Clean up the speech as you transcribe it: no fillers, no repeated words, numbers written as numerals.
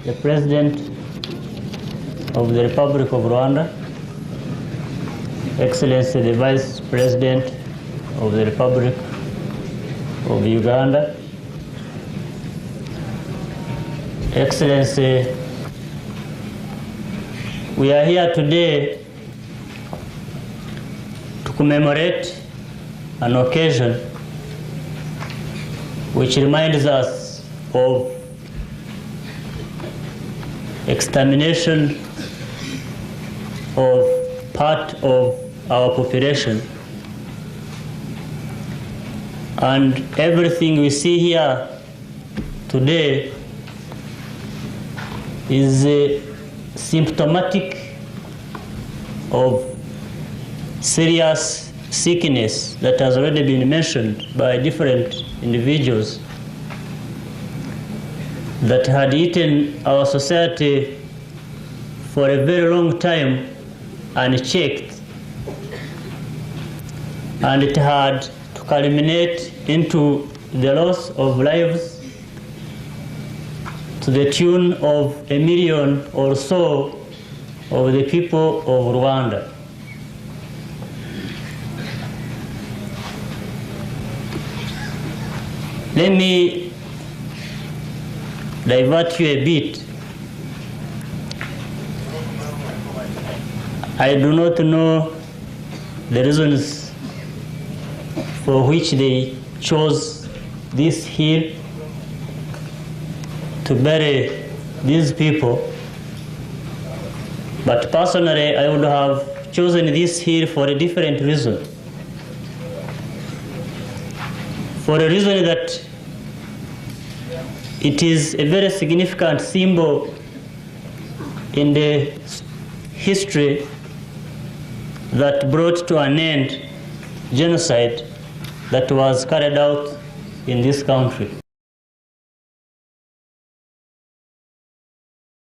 the President of the Republic of Rwanda, Excellency the Vice President of the Republic of Uganda, Excellency, we are here today to commemorate an occasion which reminds us of extermination of part of our population. And everything we see here today is symptomatic of serious sickness that has already been mentioned by different individuals that had eaten our society for a very long time unchecked, and it had to culminate into the loss of lives to the tune of 1 million or so of the people of Rwanda. Let me divert you a bit. I do not know the reasons for which they chose this hill to bury these people, but personally I would have chosen this hill for a different reason. For a reason that it is a very significant symbol in the history that brought to an end genocide that was carried out in this country.